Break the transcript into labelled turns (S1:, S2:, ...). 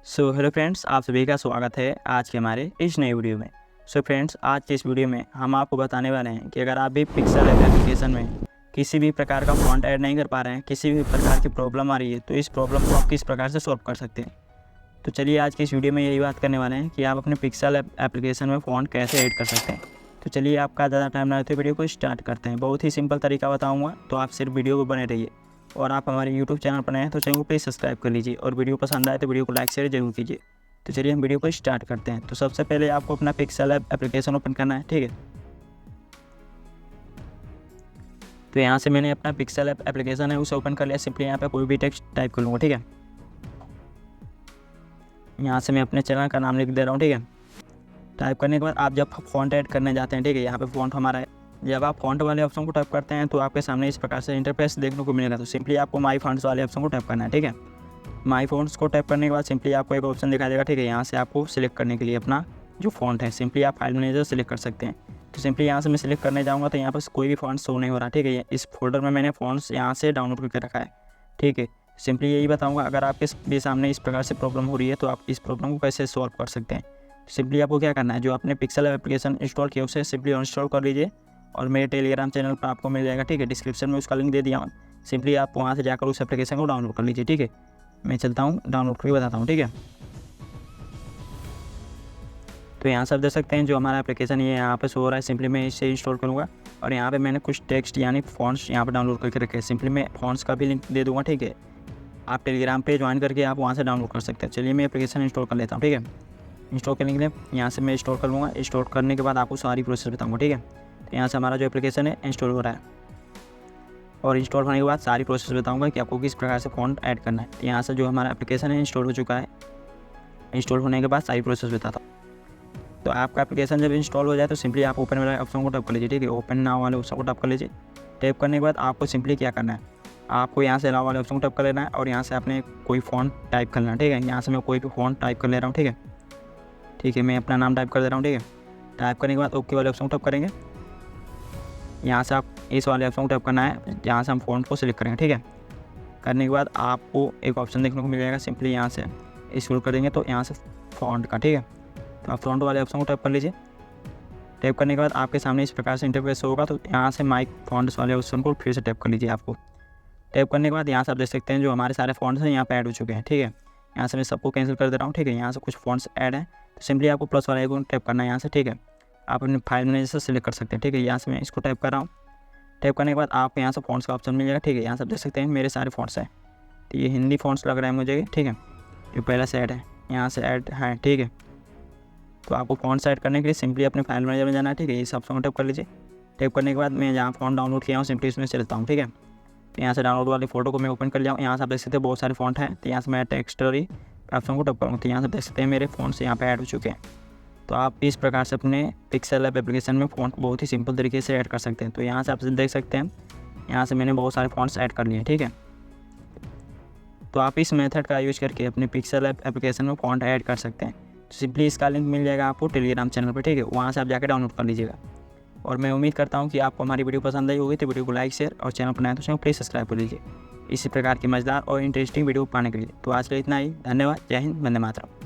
S1: Hello friends, आप सभी का स्वागत है आज के हमारे इस नए वीडियो में। फ्रेंड्स, आज के इस वीडियो में हम आपको बताने वाले हैं कि अगर आप भी पिक्सेल ऐप एप्लीकेशन में किसी भी प्रकार का फॉन्ट ऐड नहीं कर पा रहे हैं, किसी भी प्रकार की प्रॉब्लम आ रही है, तो इस प्रॉब्लम को आप किस प्रकार से सॉल्व कर सकते हैं। तो चलिए आज की इस वीडियो में यही बात करने वाले हैं कि आप अपने पिक्सेल ऐप एप्लीकेशन में फ़ॉन्ट कैसे ऐड कर सकते हैं। तो चलिए आपका ज़्यादा टाइम ना लेते वीडियो को स्टार्ट करते हैं। बहुत ही सिंपल तरीका बताऊँगा, तो आप सिर्फ वीडियो को बने रहिए। और आप हमारे यूट्यूब चैनल पर नए हैं तो चैनल को प्लीज़ सब्सक्राइब कर लीजिए और वीडियो पसंद आए तो वीडियो को लाइक शेयर जरूर कीजिए। तो चलिए हम वीडियो को स्टार्ट करते हैं। तो सबसे पहले आपको अपना पिक्सेल ऐप एप्लीकेशन ओपन करना है, ठीक है। तो यहाँ से मैंने अपना पिक्सेल ऐप एप्लीकेशन है उसे ओपन कर लिया। सिंपली यहाँ पे कोई भी टेक्स्ट टाइप कर लूँगा, ठीक है। यहाँ से मैं अपने चैनल का नाम लिख दे रहा हूँ, ठीक है। टाइप करने के बाद आप जब फॉन्ट ऐड करने जाते हैं, ठीक है, यहाँ पे फॉन्ट हमारा है। जब आप फॉन्ट वाले ऑप्शन को टाइप करते हैं तो आपके सामने इस प्रकार से इंटरफेस देखने को मिलेगा। तो सिंपली आपको माई फॉन्ट्स वाले ऑप्शन को टाइप करना है, ठीक है। माई फॉन्ट्स को टाइप करने के बाद सिंपली आपको एक ऑप्शन दिखाई देगा, ठीक है। यहाँ से आपको सिलेक्ट करने के लिए अपना जो फॉन्ट है, सिंपली आप फाइल मैनेजर सेलेक्ट कर सकते हैं। तो सिंपली यहाँ से मैं सिलेक्ट करने जाऊँगा तो यहाँ पर कोई भी फॉन्ट शो नहीं हो रहा, ठीक है। इस फोल्डर में मैंने फॉन्ट्स यहाँ से डाउनलोड करके रखा है, ठीक है। सिंपली यही बताऊँगा, अगर आपके भी सामने इस प्रकार से प्रॉब्लम हो रही है तो आप इस प्रॉब्लम को कैसे सॉल्व कर सकते हैं। सिंपली आपको क्या करना है, जो आपने पिक्सेल एप्लीकेशन इंस्टॉल किया उसे सिंपली अनइंस्टॉल कर लीजिए और मेरे टेलीग्राम चैनल पर आपको मिल जाएगा, ठीक है। डिस्क्रिप्शन में उसका लिंक दे दिया हूँ। सिंपली आप वहाँ से जाकर उस एप्लीकेशन को डाउनलोड कर लीजिए, ठीक है। मैं चलता हूँ डाउनलोड करके बताता हूँ, ठीक है। तो यहाँ से आप देख सकते हैं जो हमारा एप्लीकेशन ये यहाँ पे शो हो रहा है। सिंपली मैं इसे इंस्टॉल करूँगा और यहाँ पे मैंने कुछ टेक्स्ट यानी फॉन्ट्स यहाँ पे डाउनलोड करके रखे हैं। सिंपली मैं फॉन्ट्स का भी लिंक दे दूँगा, ठीक है। आप टेलीग्राम पे ज्वाइन करके आप वहाँ से डाउनलोड कर सकते हैं। चलिए मैं एप्लीकेशन इंस्टॉल कर लेता हूँ, ठीक है। इंस्टॉल करने के लिए यहाँ से मैं इंस्टॉल कर लूँगा। इंस्टॉल करने के बाद आपको सारी प्रोसेस बताऊँगा, ठीक है। तो यहाँ से हमारा जो एप्लीकेशन है इंस्टॉल हो रहा है और इंस्टॉल होने के बाद सारी प्रोसेस बताऊँगा कि आपको किस प्रकार से फॉन्ट ऐड करना है। तो यहाँ से जो हमारा एप्लीकेशन है इंस्टॉल हो चुका है। इंस्टॉल होने के बाद सारी प्रोसेस बताता हूँ। तो आपका एप्लीकेशन जब इंस्टॉल हो जाए तो सिंपली आप ओपन वाले ऑप्शन को टैप कर लीजिए, ठीक है। ओपन नाउ वाले ऑप्शन को टैप कर लीजिए। टैप करने के बाद आपको सिंपली क्या करना है, आपको यहाँ से अलाउ वाले ऑप्शन को टैप कर लेना है और यहाँ से आपने कोई फ़ॉन्ट टाइप करना है, ठीक है। यहाँ से मैं कोई भी फ़ॉन्ट टाइप कर ले रहा हूँ, ठीक है। ठीक है, मैं अपना नाम टाइप कर दे रहा हूँ, ठीक है। टाइप करने के बाद ओके वाले ऑप्शन को टैप करेंगे। यहाँ से आप इस वाले ऑप्शन को टैप करना है जहाँ से हम फ़ॉन्ट को सिलेक्ट करेंगे, ठीक है। करने के बाद आपको एक ऑप्शन देखने को मिल जाएगा। सिंपली यहाँ से स्क्रॉल करेंगे तो यहाँ से फ़ॉन्ट का, ठीक है। तो आप फ़ॉन्ट वाले ऑप्शन को टैप कर लीजिए। टैप करने के बाद आपके सामने इस प्रकार से इंटरफेस होगा। तो यहाँ से माई फॉन्ट्स वाले ऑप्शन को फिर से टैप कर लीजिए। आपको टैप करने के बाद यहाँ से आप देख सकते हैं जो हमारे सारे फॉन्ट्स हैं यहाँ पे ऐड हो चुके हैं, ठीक है। यहाँ से मैं सबको कैंसिल कर दे रहा हूँ, ठीक है। यहाँ से कुछ फॉन्ट्स ऐड हैं तो सिंपली आपको प्लस वाले आइकन टैप करना है यहाँ से, ठीक है। आप अपने फाइल मैनेजर से सिलेक्ट कर सकते हैं, ठीक है। यहाँ से मैं इसको टैप कर रहा हूँ। टैप करने के बाद आपको यहाँ से फॉन्ट्स का ऑप्शन मिल जाएगा, ठीक है। यहाँ से आप देख सकते हैं मेरे सारे फॉन्ट्स हैं। तो ये हिंदी फॉन्ट्स लग रहा है मुझे, ठीक है। जो पहला से ऐड है यहाँ से ऐड है, ठीक है। तो आपको फॉन्ट ऐड करने के लिए सिंपली अपने फाइल मैनेजर में जाना है, ठीक है। इस ऑप्शन को टैप कर लीजिए। टैप करने के बाद मैं जहाँ फॉन्ट डाउनलोड किया हूँ सिंपली इसमें चलता हूँ, ठीक है। तो यहाँ से डाउनलोड वाली फोटो को मैं ओपन कर लिया हूँ। यहाँ से आप देख सकते हैं बहुत सारे फॉन्ट हैं। तो यहाँ से मैं टेक्स्टरी ऑप्शन को टैप करूँगा। तो यहाँ से देख सकते हैं मेरे फॉन्ट्स यहाँ पे ऐड हो चुके हैं। तो आप इस प्रकार से अपने पिक्सेल ऐप एप्लीकेशन में फ़ॉन्ट बहुत ही सिंपल तरीके से ऐड कर सकते हैं। तो यहाँ से आप देख सकते हैं यहाँ से मैंने बहुत सारे फॉन्ट्स ऐड कर लिए, ठीक है। तो आप इस मेथड का यूज़ करके अपने पिक्सेल ऐप एप्लीकेशन में फ़ॉन्ट ऐड कर सकते हैं। तो सिंपली इसका लिंक मिल जाएगा आपको टेलीग्राम चैनल पर, ठीक है। वहाँ से आप जाकर डाउनलोड कर लीजिएगा। और मैं उम्मीद करता हूँ कि आपको हमारी वीडियो पसंद आई होगी। तो वीडियो को लाइक शेयर और चैनल पर नए तो चैनल प्लीज़ सब्सक्राइब कर लीजिए इसी प्रकार की मजेदार और इंटरेस्टिंग वीडियो पाने के लिए। तो आज के लिए इतना ही। धन्यवाद। जय हिंद, वंदे मातरम।